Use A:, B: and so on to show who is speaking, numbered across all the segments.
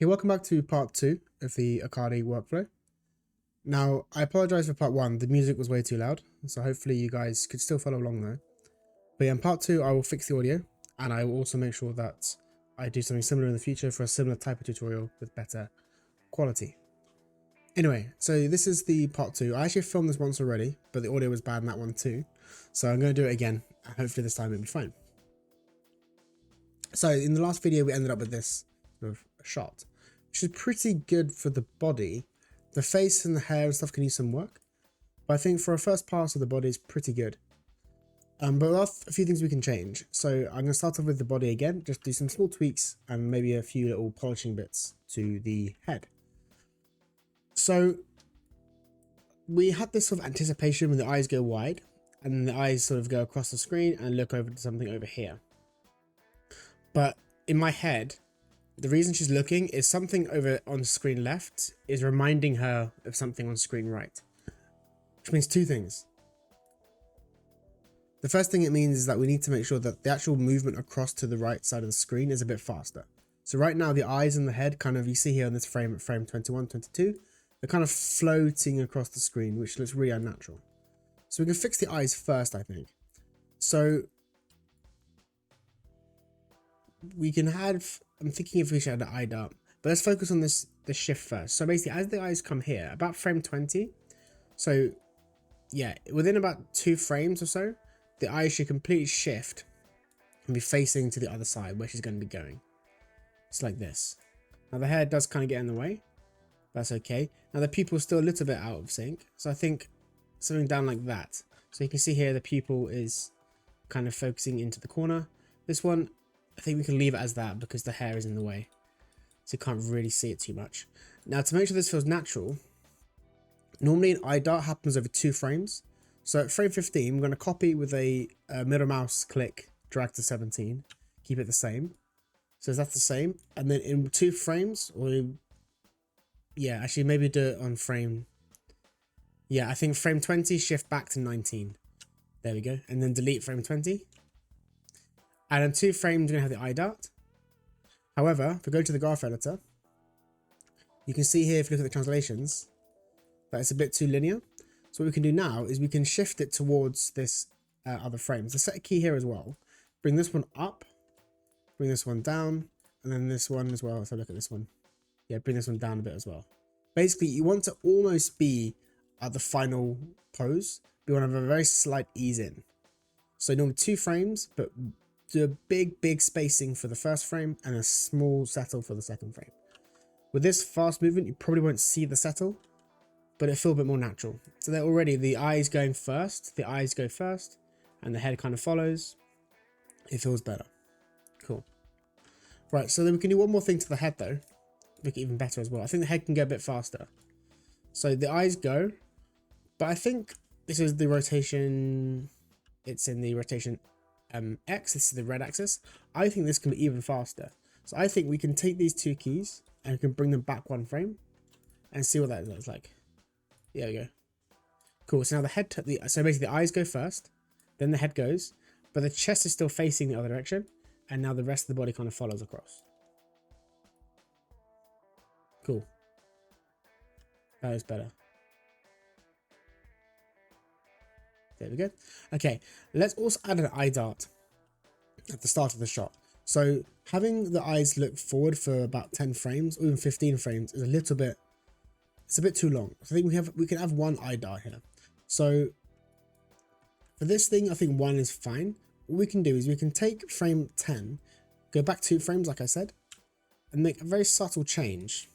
A: Okay, welcome back to part 2 of the Akali workflow. Now, I apologize for part 1, the music was way too loud, so hopefully you guys could still follow along though. But yeah, in part 2, I will fix the audio, and I will also make sure that I do something similar in the future for a similar type of tutorial with better quality. Anyway, so this is the part 2. I actually filmed this once already, but the audio was bad in that one too. So I'm going to do it again, and hopefully this time it'll be fine. So in the last video, we ended up with this sort of shot, which is pretty good for the body. The face and the hair and stuff can use some work, but I think for a first pass of the body is pretty good. But there are a few things we can change. So I'm going to start off with the body again, just do some small tweaks and maybe a few little polishing bits to the head. So we had this sort of anticipation when the eyes go wide and the eyes sort of go across the screen and look over to something over here. But in my head, the reason she's looking is something over on screen left is reminding her of something on screen right. Which means two things. The first thing it means is that we need to make sure that the actual movement across to the right side of the screen is a bit faster. So right now the eyes and the head kind of, you see here on this frame at frame 21, 22, they're kind of floating across the screen, which looks really unnatural. So we can fix the eyes first, I think. So we can have, I'm thinking if we should add an eye dart, but let's focus on the shift first. So basically as the eyes come here, about frame 20, so yeah, within about 2 frames or so, the eyes should completely shift and be facing to the other side where she's going to be going. It's like this. Now the hair does kind of get in the way. That's okay. Now the pupil's still a little bit out of sync, so I think something down like that. So you can see here the pupil is kind of focusing into the corner. This one, I think we can leave it as that because the hair is in the way, so you can't really see it too much. Now to make sure this feels natural, normally an eye dart happens over 2 frames. So at frame 15, I'm going to copy with a middle mouse click, drag to 17, keep it the same. So that's the same. And then in 2 frames, or yeah, actually maybe do it on frame. Yeah, I think frame 20, shift back to 19. There we go. And then delete frame 20. And in 2 frames, you're going to have the eye dart. However, if we go to the graph editor, you can see here, if you look at the translations, that it's a bit too linear. So what we can do now is we can shift it towards this other frame. So set a key here as well. Bring this one up, bring this one down, and then this one as well. So look at this one. Yeah, bring this one down a bit as well. Basically, you want to almost be at the final pose. We want to have a very slight ease in. So normally 2 frames, but do a big spacing for the first frame and a small settle for the second frame. With this fast movement, you probably won't see the settle, but it feels a bit more natural. So they're already, the eyes going first, the eyes go first, and the head kind of follows. It feels better. Cool. Right, so then we can do one more thing to the head though, make it even better as well. I think the head can go a bit faster. So the eyes go, but I think this is the rotation, it's in the rotation X, this is the red axis. I think this can be even faster. So I think we can take these 2 keys and we can bring them back 1 frame and see what that looks like. There we go. Cool. So now the head, so basically the eyes go first, then the head goes, but the chest is still facing the other direction, and now the rest of the body kind of follows across. Cool. That is better. There we go. Okay, let's also add an eye dart at the start of the shot. So having the eyes look forward for about 10 frames or even 15 frames is a little bit, it's a bit too long. So I think we can have 1 eye dart here. So for this thing, I think 1 is fine. What we can do is we can take frame 10, go back 2 frames like I said, and make a very subtle change.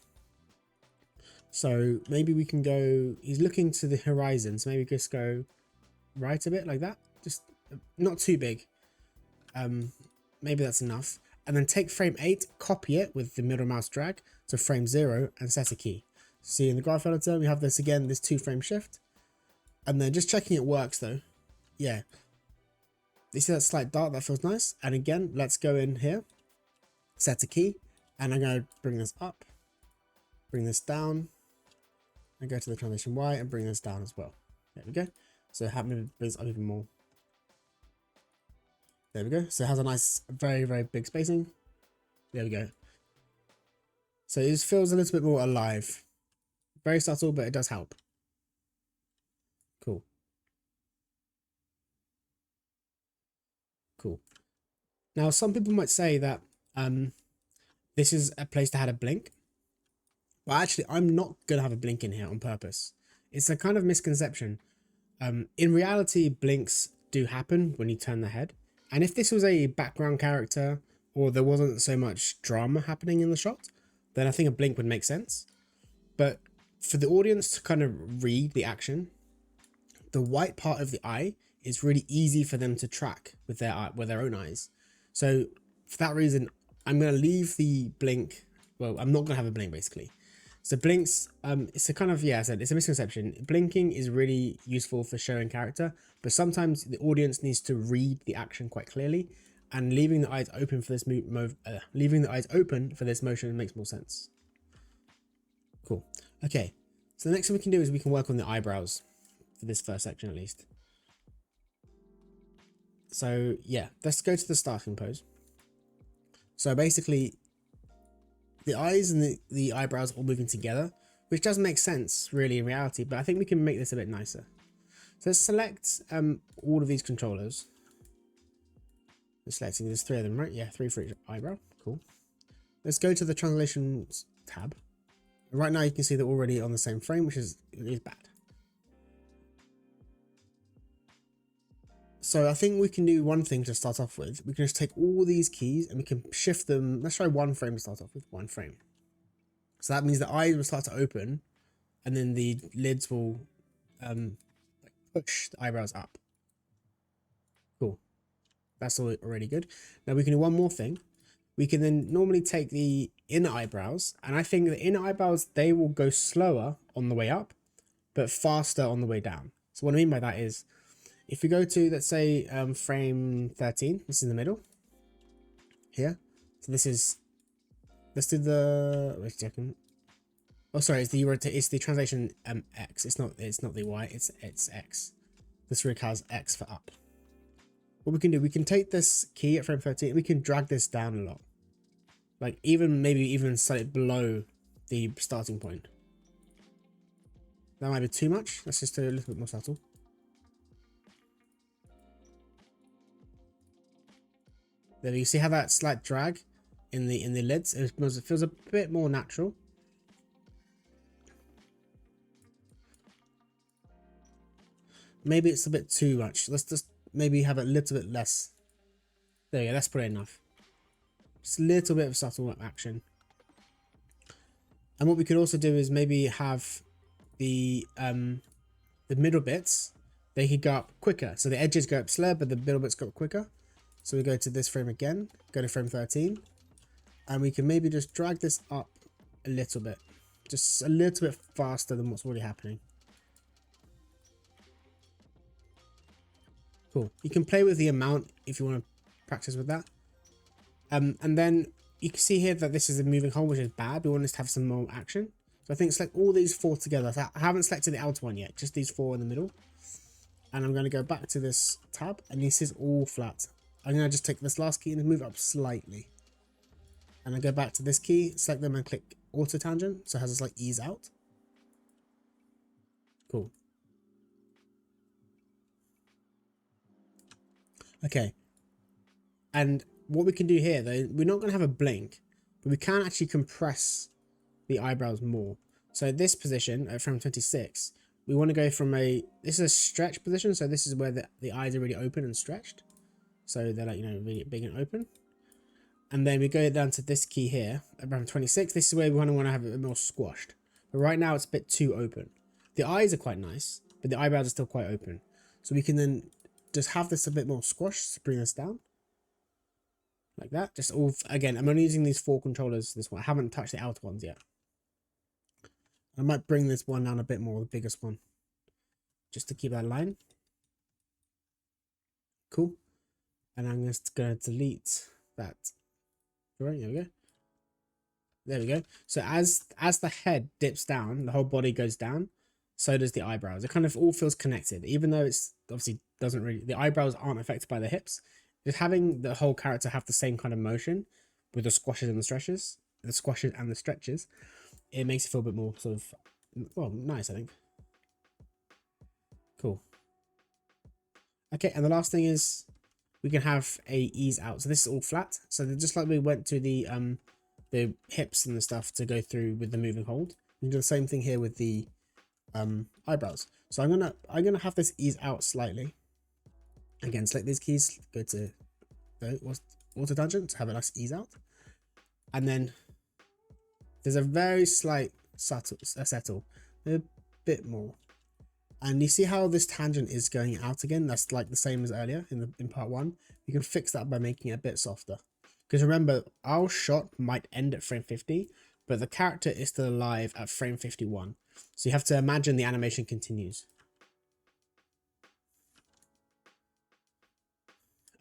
A: So maybe we can go, he's looking to the horizon, so maybe just go right a bit like that, just not too big. Maybe that's enough. And then take frame 8, copy it with the middle mouse drag to frame 0 and set a key. See in the graph editor, we have this again, this 2 frame shift. And then just checking it works though. Yeah. You see that slight dart, that feels nice. And again, let's go in here, set a key, and I'm going to bring this up, bring this down, and go to the translation Y and bring this down as well. There we go. So have me bring this up even more. There we go. So it has a nice, very big spacing. There we go. So So it just feels a little bit more alive. Very subtle, but it does help. Cool. Cool. Now, some people might say that this is a place that had a blink. But actually, I'm not going to have a blink in here on purpose. It's a kind of misconception. In reality, blinks do happen when you turn the head. And if this was a background character or there wasn't so much drama happening in the shot, then I think a blink would make sense. But for the audience to kind of read the action, the white part of the eye is really easy for them to track with their own eyes. So for that reason, I'm going to leave the blink. Well, I'm not going to have a blink basically. So blinks, it's a kind of, yeah, I said it's a misconception. Blinking is really useful for showing character, but sometimes the audience needs to read the action quite clearly, and leaving the eyes open for this motion makes more sense. Cool. Okay, so the next thing we can do is we can work on the eyebrows for this first section at least. So yeah, let's go to the starting pose. So basically, the eyes and the eyebrows all moving together, which does make sense really in reality, but I think we can make this a bit nicer. So let's select all of these controllers. We're selecting, there's 3 of them, right? Yeah, 3 for each eyebrow. Cool. Let's go to the translations tab. Right now you can see they're already on the same frame, which is bad. So I think we can do one thing to start off with. We can just take all these keys and we can shift them. Let's try 1 frame to start off with, 1 frame. So that means the eyes will start to open and then the lids will push the eyebrows up. Cool. That's already good. Now we can do one more thing. We can then normally take the inner eyebrows, and I think the inner eyebrows, they will go slower on the way up, but faster on the way down. So what I mean by that is, if we go to, let's say, frame 13, this is in the middle here. So this is, let's do the, wait a second. Oh, sorry, it's the translation X. It's not the Y, it's X. This rig has X for up. What we can do, we can take this key at frame 13 and we can drag this down a lot. Like maybe even slightly below the starting point. That might be too much. Let's just do a little bit more subtle. There you see how that slight drag in the lids. It feels a bit more natural. Maybe it's a bit too much. Let's just maybe have a little bit less. There you go. That's probably enough. Just a little bit of subtle action. And what we could also do is maybe have the middle bits. They could go up quicker. So the edges go up slower, but the middle bits go up quicker. So we go to this frame again, go to frame 13, and we can maybe just drag this up a little bit, just a little bit faster than what's already happening. Cool. You can play with the amount if you want to practice with that. And then you can see here that this is a moving hole, which is bad. We want this to have some more action. So I think select all these 4 together. So I haven't selected the outer one yet, just these 4 in the middle. And I'm going to go back to this tab, and this is all flat. I'm going to just take this last key and move up slightly. And I go back to this key, select them and click auto tangent. So it has a slight ease out. Cool. Okay. And what we can do here, though, we're not going to have a blink, but we can actually compress the eyebrows more. So this position at frame 26, we want to go from this is a stretch position. So this is where the eyes are really open and stretched. So they're like, really big and open. And then we go down to this key here, around 26. This is where we want to have it a bit more squashed. But right now it's a bit too open. The eyes are quite nice, but the eyebrows are still quite open. So we can then just have this a bit more squashed to bring this down. Like that. Just all, again, I'm only using these 4 controllers this one. I haven't touched the outer ones yet. I might bring this one down a bit more, the biggest one. Just to keep that line. Cool. And I'm just going to delete that. Right, there we go. There we go. So as the head dips down, the whole body goes down. So does the eyebrows. It kind of all feels connected, even though it's obviously doesn't really. The eyebrows aren't affected by the hips. Just having the whole character have the same kind of motion with the squashes and the stretches the squashes and the stretches, it makes it feel a bit more sort of, well, nice, I think. Cool. Okay, and the last thing is we can have a ease out. So this is all flat. So just like we went to the hips and the stuff to go through with the moving hold, we can do the same thing here with the eyebrows. So I'm gonna have this ease out slightly. Again, select these keys, go to the auto tangent to have a nice ease out, and then there's a very slight settle, a bit more. And you see how this tangent is going out again? That's like the same as earlier in part 1. You can fix that by making it a bit softer. Because remember, our shot might end at frame 50, but the character is still alive at frame 51. So you have to imagine the animation continues.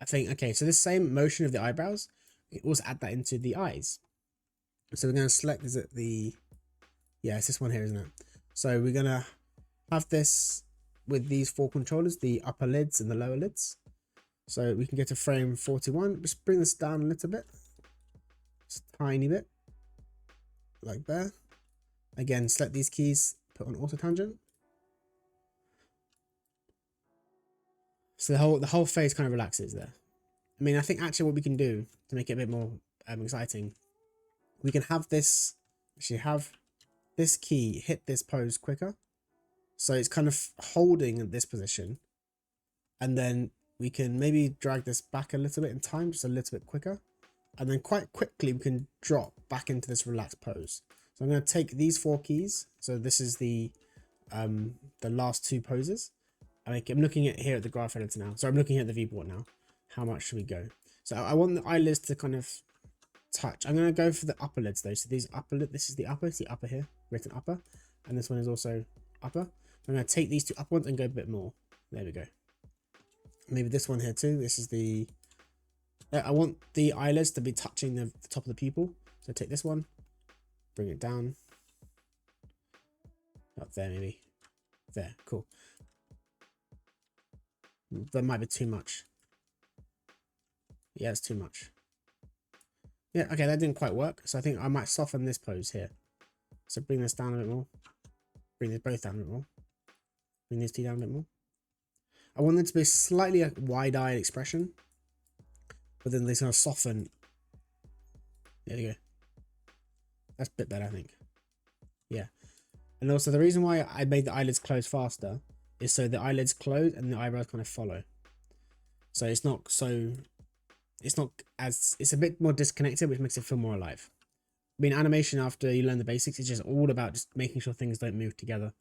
A: I think, okay, so this same motion of the eyebrows, we also add that into the eyes. So we're going to select, is it the, yeah, it's this one here, isn't it? So we're going to have this with these 4 controllers, the upper lids and the lower lids. So we can get to frame 41, just bring this down a little bit, just a tiny bit, like there. Again, select these keys, put on auto tangent. So the whole face kind of relaxes there. I mean, I think actually what we can do to make it a bit more exciting, we can have this, actually have this key hit this pose quicker. So it's kind of holding at this position. And then we can maybe drag this back a little bit in time, just a little bit quicker. And then quite quickly we can drop back into this relaxed pose. So I'm going to take these 4 keys. So this is the last 2 poses. I'm looking at here at the graph editor now. So I'm looking at the viewport now. How much should we go? So I want the eyelids to kind of touch. I'm going to go for the upper lids though. So these upper lid, this is the upper. It's the upper here, written upper, and this one is also upper. I'm going to take these 2 up ones and go a bit more. There we go. Maybe this one here too. This is the. I want the eyelids to be touching the top of the pupil. So take this one, bring it down. Up there maybe. There, cool. That might be too much. Yeah, it's too much. Yeah, okay, that didn't quite work. So I think I might soften this pose here. So bring this down a bit more. Bring this both down a bit more. Bring these 2 down a bit more. I want them to be slightly a wide-eyed expression. But then they're going to soften. There you go. That's a bit better, I think. Yeah. And also the reason why I made the eyelids close faster is so the eyelids close and the eyebrows kind of follow. So it's not as, it's a bit more disconnected, which makes it feel more alive. I mean, animation after you learn the basics is just all about just making sure things don't move together.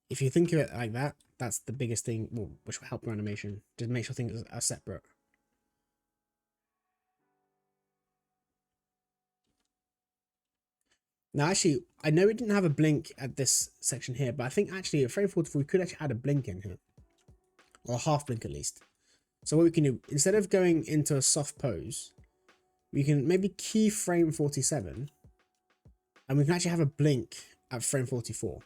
A: If you think of it like that, that's the biggest thing, well, which will help your animation. Just make sure things are separate. Now, actually, I know we didn't have a blink at this section here, but I think actually at frame 44, we could actually add a blink in here. Or a half blink at least. So what we can do, instead of going into a soft pose, we can maybe key frame 47. And we can actually have a blink at frame 44.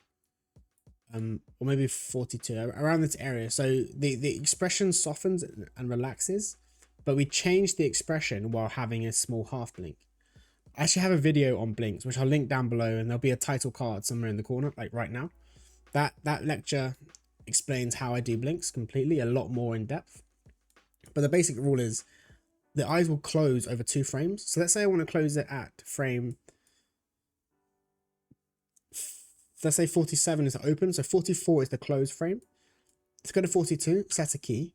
A: Or maybe 42, around this area. So the expression softens and relaxes, but we change the expression while having a small half blink. I actually have a video on blinks, which I'll link down below, and there'll be a title card somewhere in the corner, like right now. That lecture explains how I do blinks completely, a lot more in depth. But the basic rule is the eyes will close over 2 frames. So let's say I want to close it at frame, let's say 47 is the open, so 44 is the close frame. Let's go to 42, set a key.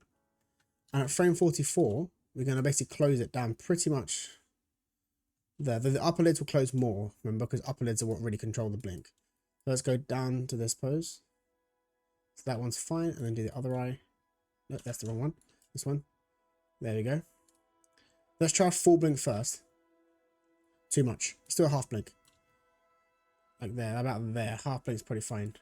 A: And at frame 44, we're going to basically close it down pretty much there. The upper lids will close more, remember, because upper lids are what really control the blink. So let's go down to this pose. So that one's fine, and then do the other eye. No, that's the wrong one. This one. There we go. Let's try a full blink first. Too much. Let's do a half blink. Like there, about there. Half blink's pretty fine.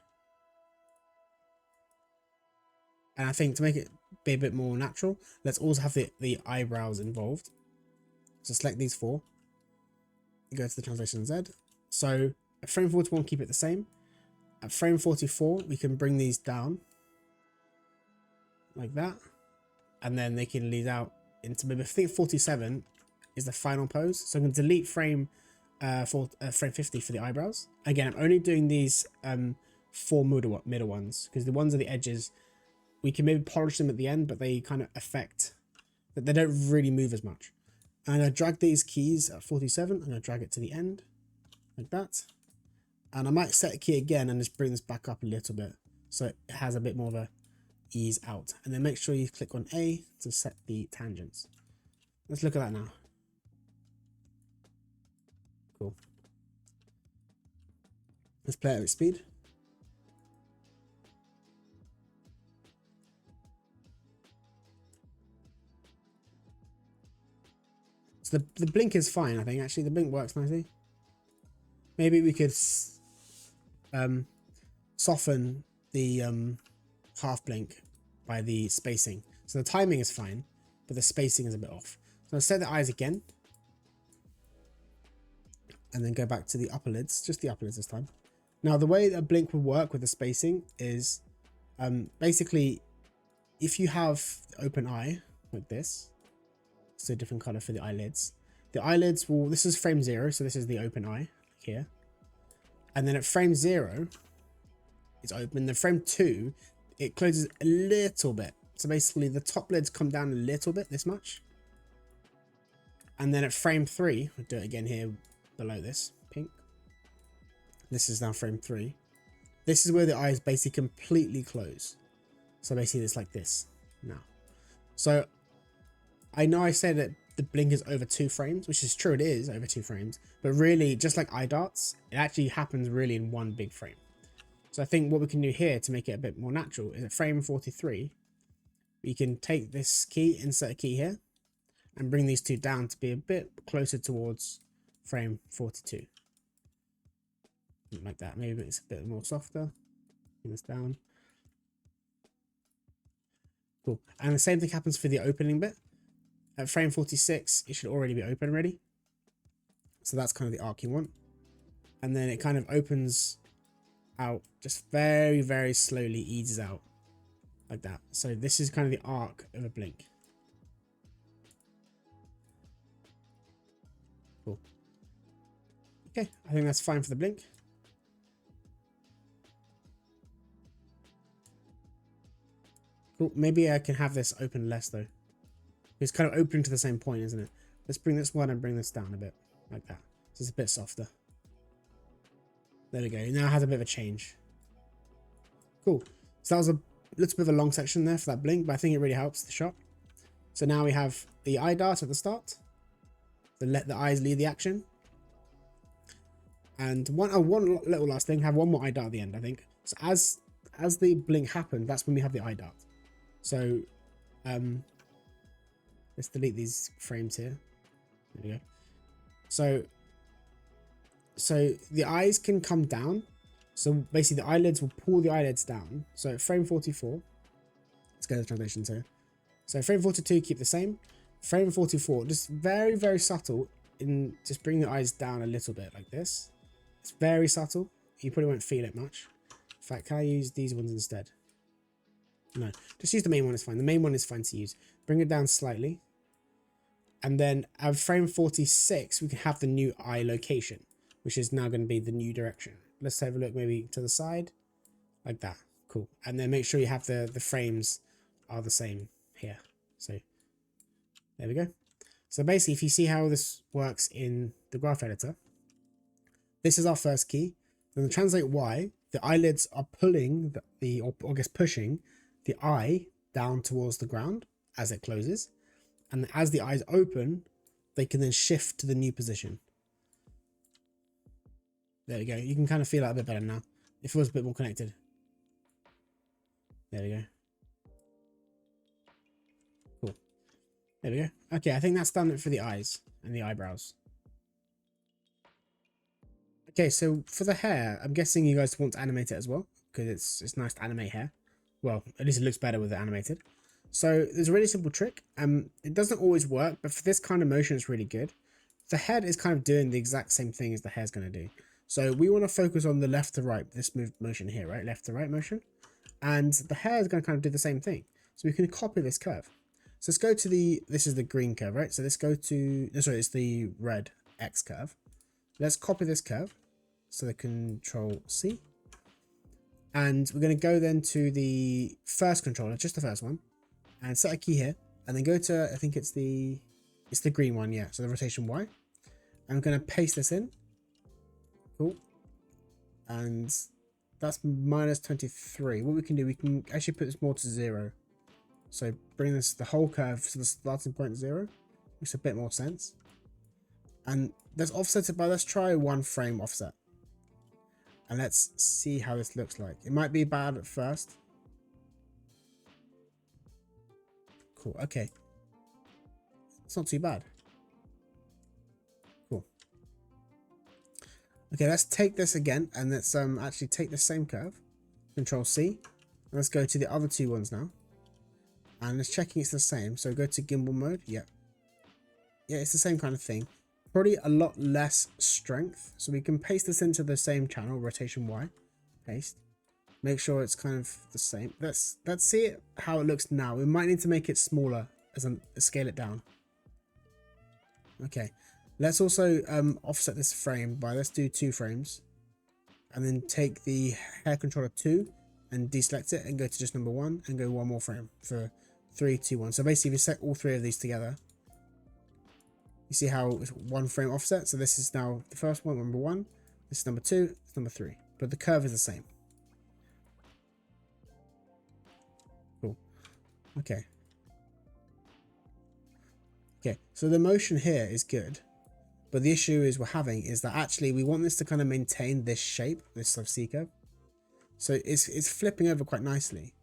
A: And I think to make it be a bit more natural, let's also have the eyebrows involved. So select these 4. Go to the translation Z. So at frame 41, keep it the same. At frame 44, we can bring these down. Like that. And then they can lead out into maybe, I think 47 is the final pose. So I'm going to delete frame for frame 50 for the eyebrows. Again, I'm only doing these 4 middle ones because the ones at the edges, we can maybe polish them at the end, but they kind of affect that they don't really move as much. And I drag these keys at 47. I'm going to drag it to the end like that. And I might set a key again and just bring this back up a little bit so it has a bit more of a ease out. And then make sure you click on A to set the tangents. Let's look at that now. Cool. Let's play it at speed. So the blink is fine, I think. Actually, the blink works nicely. Maybe we could soften the half blink by the spacing. So the timing is fine, but the spacing is a bit off. So I'll set the eyes again. And then go back to the upper lids, just the upper lids this time. Now, the way that a blink would work with the spacing is basically if you have the open eye like this, so a different color for the eyelids. The eyelids will, this is frame 0, so this is the open eye here. And then at frame 0, it's open. The frame 2, it closes a little bit. So basically the top lids come down a little bit, this much. And then at frame 3, I'll do it again here below this, pink. This is now frame 3. This is where the eyes basically completely close. So basically it's like this now. So I know I said that the blink is over 2 frames, which is true, it is over 2 frames, but really just like eye darts, it actually happens really in one big frame. So I think what we can do here to make it a bit more natural is at frame 43, we can take this key, insert a key here, and bring these two down to be a bit closer towards frame 42. Like that. Maybe it's a bit more softer. Bring this down. Cool. And the same thing happens for the opening bit. At frame 46, it should already be open already. So that's kind of the arc you want. And then it kind of opens out, just very, very slowly eases out like that. So this is kind of the arc of a blink. Cool. Okay, I think that's fine for the blink. Cool. Maybe I can have this open less though. It's kind of open to the same point, isn't it? Let's bring this one and bring this down a bit like that. So it's a bit softer. There we go. Now it has a bit of a change. Cool. So that was a little bit of a long section there for that blink, but I think it really helps the shot. So now we have the eye dart at the start. So let the eyes lead the action. And one little last thing, have one more eye dart at the end, I think. So as the blink happened, that's when we have the eye dart. So let's delete these frames here. There we go. So the eyes can come down. So basically the eyelids will pull the eyelids down. So frame 44, let's go to the translations here. So frame 42, keep the same. Frame 44, just very, very subtle in just bring the eyes down a little bit like this. It's very subtle. You probably won't feel it much. In fact, can I use these ones instead? No, just use the main one, it's fine. The main one is fine to use. Bring it down slightly. And then at frame 46, we can have the new eye location, which is now going to be the new direction. Let's have a look maybe to the side, like that. Cool. And then make sure you have the frames are the same here. So there we go. So basically, if you see how this works in the graph editor, this is our first key. Then the translate Y, the eyelids are pulling or I guess pushing the eye down towards the ground as it closes. And as the eyes open, they can then shift to the new position. There we go. You can kind of feel that a bit better now. It feels a bit more connected. There we go. Cool. There we go. Okay, I think that's done it for the eyes and the eyebrows. Okay, so for the hair, I'm guessing you guys want to animate it as well, because it's nice to animate hair. Well, at least it looks better with it animated. So there's a really simple trick. It doesn't always work, but for this kind of motion, it's really good. The head is kind of doing the exact same thing as the hair's going to do. So we want to focus on the left to right, this motion here, right? Left to right motion. And the hair is going to kind of do the same thing. So we can copy this curve. So let's go to this is the green curve, right? So let's go to, sorry, it's the red X curve. Let's copy this curve. So the Control C. And we're going to go then to the first controller, just the first one, and set a key here, and then go to, I think it's the green one, yeah. So the rotation Y. I'm going to paste this in. Cool. And that's minus 23. What we can do, we can actually put this more to 0. So bring this, the whole curve to the starting point 0. Makes a bit more sense. And let's offset it by, let's try 1 frame offset. And let's see how this looks like. It might be bad at first. Cool, okay. It's not too bad. Cool. Okay, let's take this again, and let's actually take the same curve. Control C. Let's go to the other 2 ones now. And let's checking it's the same. So go to gimbal mode. Yeah. Yeah, it's the same kind of thing. Probably a lot less strength. So we can paste this into the same channel, rotation Y. Paste. Make sure it's kind of the same. Let's see it how it looks now. We might need to make it smaller as scale it down. Okay. Let's also offset this frame by, let's do 2 frames. And then take the hair controller 2 and deselect it and go to just number 1 and go 1 more frame for 3, 2, 1. So basically if you set all 3 of these together, you see how it's 1 frame offset. So this is now the first one, number 1. This is number 2. It's number 3. But the curve is the same. Cool. Okay. Okay. So the motion here is good. But the issue is we're having is that actually we want this to kind of maintain this shape, this sort of C curve. So it's flipping over quite nicely.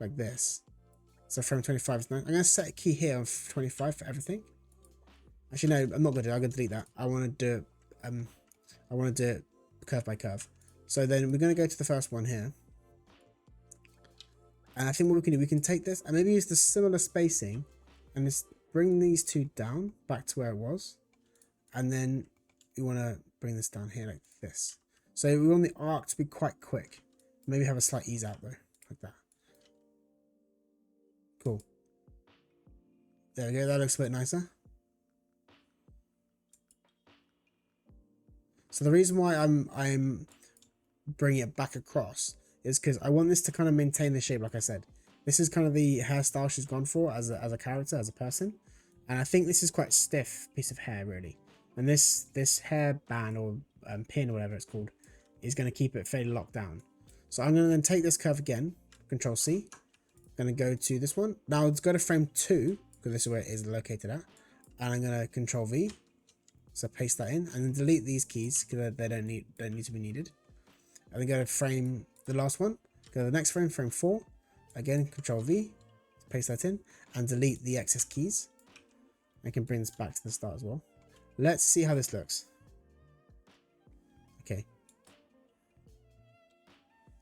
A: Like this. So frame 25 is nice. I'm going to set a key here on 25 for everything. Actually, no, I'm not going to do it. I'm going to delete that. I want to do it curve by curve. So then we're going to go to the first one here. And I think what we can do, we can take this and maybe use the similar spacing and just bring these 2 down back to where it was. And then we want to bring this down here like this. So we want the arc to be quite quick. Maybe have a slight ease out though, like that. Cool. There we go. That looks a bit nicer. So the reason why I'm bringing it back across is because I want this to kind of maintain the shape. Like I said, this is kind of the hairstyle she's gone for as a character, as a person, and I think this is quite stiff piece of hair really. And this hair band or pin or whatever it's called is going to keep it fairly locked down. So I'm going to then take this curve again, Control C. I'm going to go to this one. Now let's go to frame 2 because this is where it is located at, and I'm going to Control V. So paste that in and then delete these keys because they don't need to be needed. And then go to frame, the last one. Go to the next frame, frame 4. Again, Control V. Paste that in and delete the excess keys. I can bring this back to the start as well. Let's see how this looks. Okay.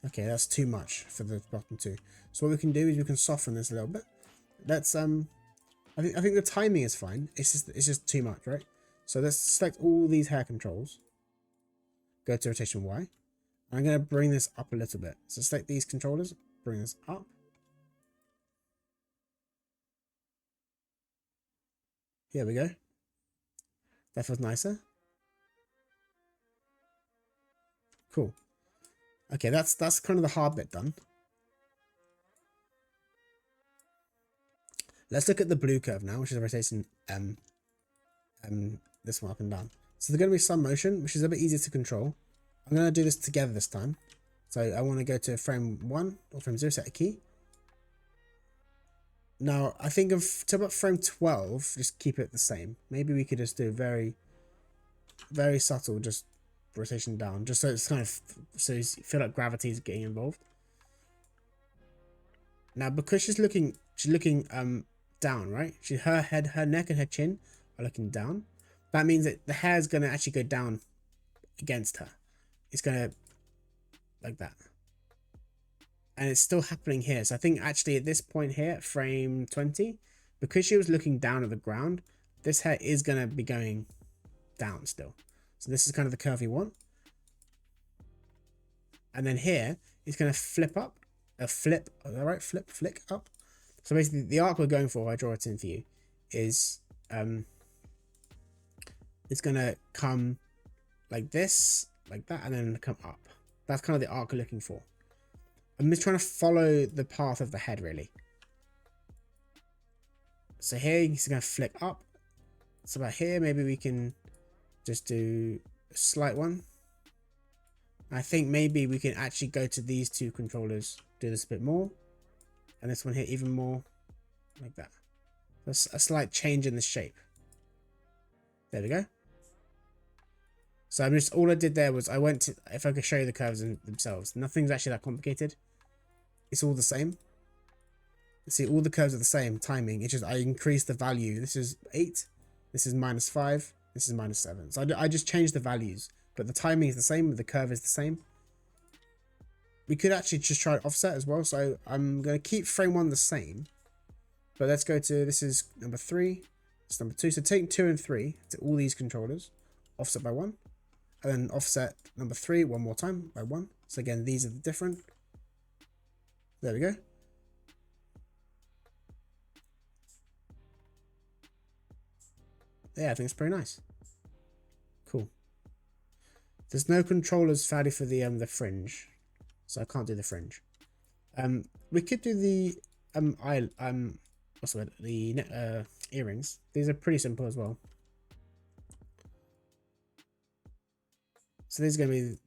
A: Okay, that's too much for the bottom 2. So what we can do is we can soften this a little bit. Let's I think the timing is fine. It's just too much, right? So let's select all these hair controls. Go to rotation Y. I'm going to bring this up a little bit. So select these controllers, bring this up. Here we go. That feels nicer. Cool. Okay, that's kind of the hard bit done. Let's look at the blue curve now, which is a rotation this one up and down. So there's going to be some motion, which is a bit easier to control. I'm going to do this together this time. So I want to go to frame 1 or frame 0, set a key. Now I think to about frame 12, just keep it the same. Maybe we could just do very, very subtle, just rotation down, just so it's kind of, so you feel like gravity is getting involved. Now because she's looking down, right? Her head, her neck, and her chin are looking down. That means that the hair is going to actually go down against her. It's going to like that. And it's still happening here. So I think actually at this point here, at frame 20, because she was looking down at the ground, this hair is going to be going down still. So this is kind of the curve you want. And then here, it's going to flip up. Flip, is that right? Flick up. So basically the arc we're going for, if I draw it in for you, is it's going to come like this, like that, and then come up. That's kind of the arc we're looking for. I'm just trying to follow the path of the head, really. So here, he's going to flick up. So about here, maybe we can just do a slight one. I think maybe we can actually go to these two controllers, do this a bit more. And this one here even more, like that. That's a slight change in the shape. There we go. So I'm just, all I did there was I went to, if I could show you the curves themselves, nothing's actually that complicated. It's all the same. See, all the curves are the same timing. It's just I increased the value. This is 8. This is -5. This is -7. So I just changed the values, but the timing is the same. The curve is the same. We could actually just try offset as well. So I'm going to keep frame 1 the same, but let's go to, this is number 3. It's number 2. So take 2 and 3 to all these controllers, offset by 1, and then offset number 3 one more time by 1. So again, these are the different. There we go. Yeah, I think it's pretty nice. Cool. There's no controllers value for the fringe, so I can't do the fringe. We could do the what's the word? The earrings. These are pretty simple as well. So these are gonna be,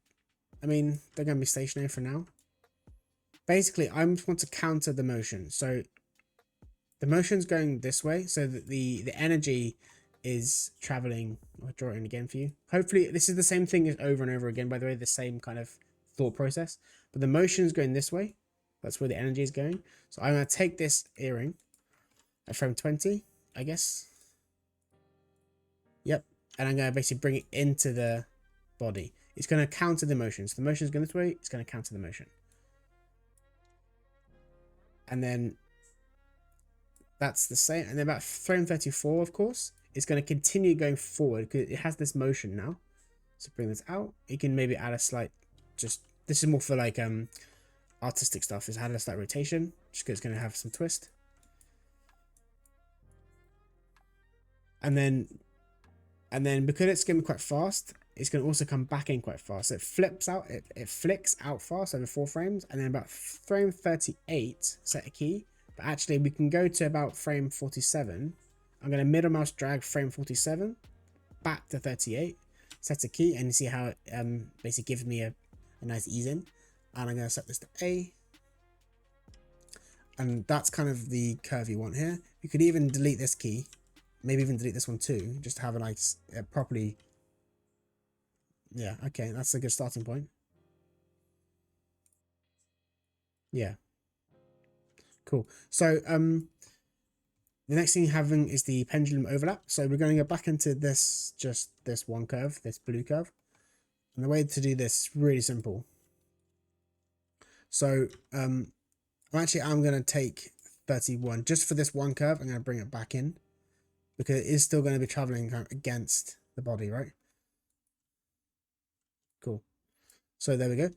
A: I mean, they're gonna be stationary for now. Basically, I just want to counter the motion. So the motion's going this way, so that the energy is traveling. I'll draw it in again for you. Hopefully this is the same thing as over and over again, by the way, the same kind of thought process, but the motion's going this way. That's where the energy is going. So I'm going to take this earring at frame 20, I guess. Yep. And I'm going to basically bring it into the body. It's going to counter the motion. So the motion is going this way. It's going to counter the motion. And then that's the same. And then about frame 34, of course, it's going to continue going forward because it has this motion now. So bring this out. You can maybe add a slight, just, this is more for like artistic stuff, is add a slight rotation, just because it's going to have some twist. And then because it's going to be quite fast, it's going to also come back in quite fast. So it flips out, it flicks out fast over 4 frames, and then about frame 38, set a key. But actually we can go to about frame 47. I'm going to middle mouse drag frame 47 back to 38, set a key, and you see how it basically gives me a nice ease in. And I'm going to set this to A. And that's kind of the curve you want here. You could even delete this key, maybe even delete this one too, just to have a nice properly. Yeah, okay, that's a good starting point. Yeah, cool. So the next thing you're having is the pendulum overlap. So we're going to go back into this, just this one curve, this blue curve. And the way to do this is really simple. So I'm going to take 31 just for this one curve. I'm going to bring it back in because it is still going to be traveling kind of against the body, right? Cool. So there we go.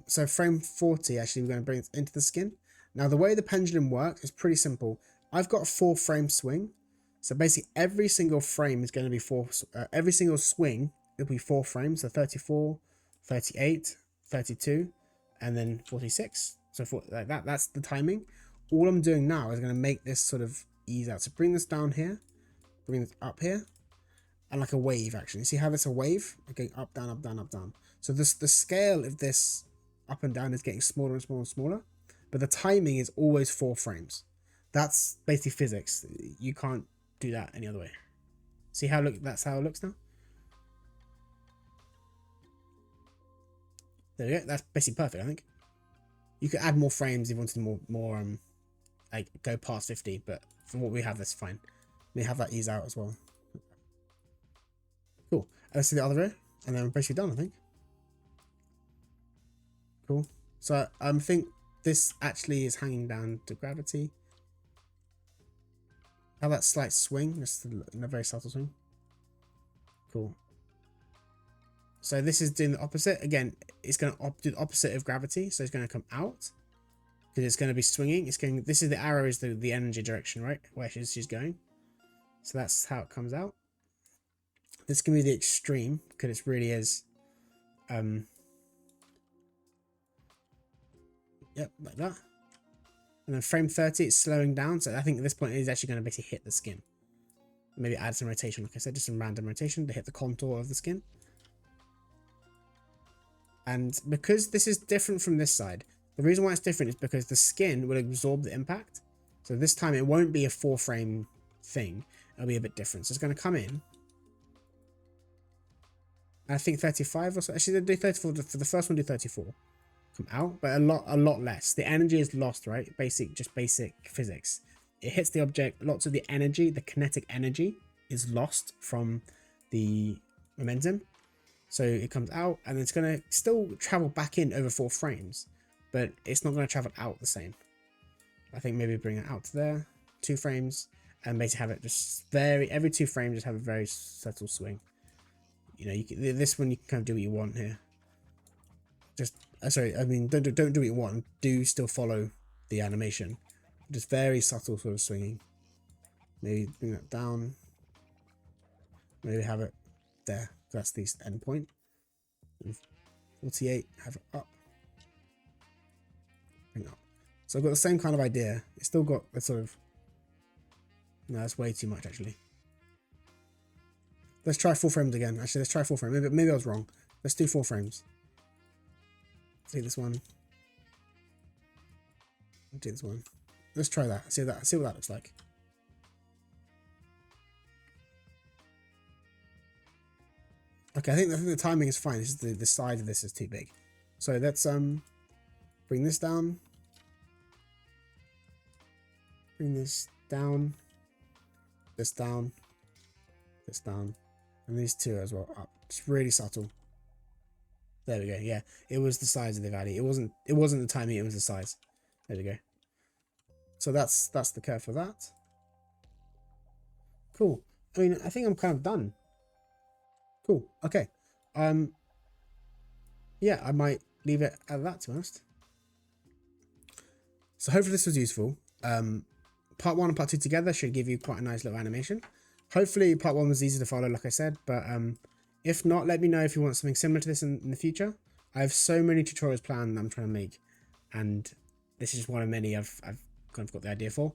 A: So frame 40, actually, we're going to bring it into the skin. Now, the way the pendulum works is pretty simple. I've got a 4-frame swing. So basically, every single frame is going to be every single swing will be 4 frames. So 34, 38, 32, and then 46. So like that, that's the timing. All I'm doing now is going to make this sort of ease out. So bring this down here, bring this up here, and like a wave, actually. See how that's a wave? Okay, up, down, up, down, up, down. So the scale of this up and down is getting smaller and smaller and smaller, but the timing is always 4 frames. That's basically physics. You can't do that any other way. See how that's how it looks now? There we go. That's basically perfect, I think. You could add more frames if you wanted more like go past 50, but from what we have, that's fine. We have that ease out as well. Cool. Let's do the other ear, and then we're basically done, I think. Cool. So I think this actually is hanging down to gravity. Have that slight swing, just in a very subtle swing. Cool. So this is doing the opposite. Again, it's going to do the opposite of gravity. So it's going to come out because it's going to be swinging. It's going. This is the arrow is the energy direction, right? Where she's going. So that's how it comes out. This can be the extreme because it really is. Yep, like that. And then frame 30, it's slowing down. So I think at this point, it's actually going to basically hit the skin. Maybe add some rotation, like I said, just some random rotation to hit the contour of the skin. And because this is different from this side, the reason why it's different is because the skin will absorb the impact. So this time it won't be a 4-frame thing. It'll be a bit different. So it's going to come in. I think 35 or so. Actually, they do 34 for the first one. Do 34. Come out, but a lot less. The energy is lost, right? Just basic physics. It hits the object. Lots of the energy, the kinetic energy, is lost from the momentum. So it comes out, and it's going to still travel back in over 4 frames, but it's not going to travel out the same. I think maybe bring it out to there, 2 frames, and basically have it just every 2 frames, just have a very subtle swing. You know, this one you can kind of do what you want here. Just sorry, I mean don't do what you want. Do still follow the animation. Just very subtle sort of swinging. Maybe bring that down. Maybe have it there. That's the end point. 48. Have it up. Bring it up. So I've got the same kind of idea. It's still got the sort of. No, that's way too much actually. Let's try 4 frames again. Actually, let's try 4 frames. Maybe I was wrong. Let's do 4 frames. See this one. Do this one. Let's try that. See what that looks like. Okay, I think the timing is fine. This is the side of this is too big. So let's bring this down. Bring this down. This down. This down. And these 2 as well up. It's really subtle. There we go. Yeah, it was the size of the value. It wasn't the timing, it was the size. There we go. So that's the curve for that. Cool. I mean, I think I'm kind of done. Cool. Okay. Yeah, I might leave it at that, to be honest. So hopefully this was useful. Part 1 and part 2 together should give you quite a nice little animation. Hopefully part 1 was easy to follow, like I said, but if not, let me know if you want something similar to this in the future. I have so many tutorials planned that I'm trying to make, and this is one of many I've kind of got the idea for.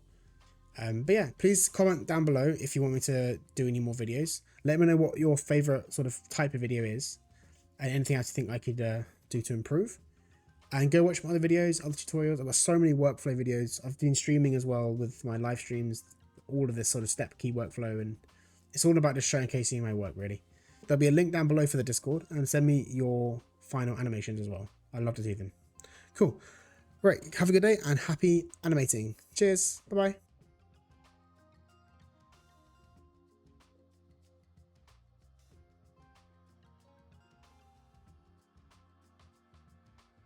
A: But yeah, please comment down below if you want me to do any more videos. Let me know what your favorite sort of type of video is, and anything else you think I could do to improve. And go watch my other videos, other tutorials. I've got so many workflow videos. I've been streaming as well with my live streams, all of this sort of step key workflow, and it's all about just showcasing my work, really. There'll be a link down below for the Discord, and send me your final animations as well. I'd love to see them. Cool. Right, have a good day and happy animating. Cheers. Bye-bye.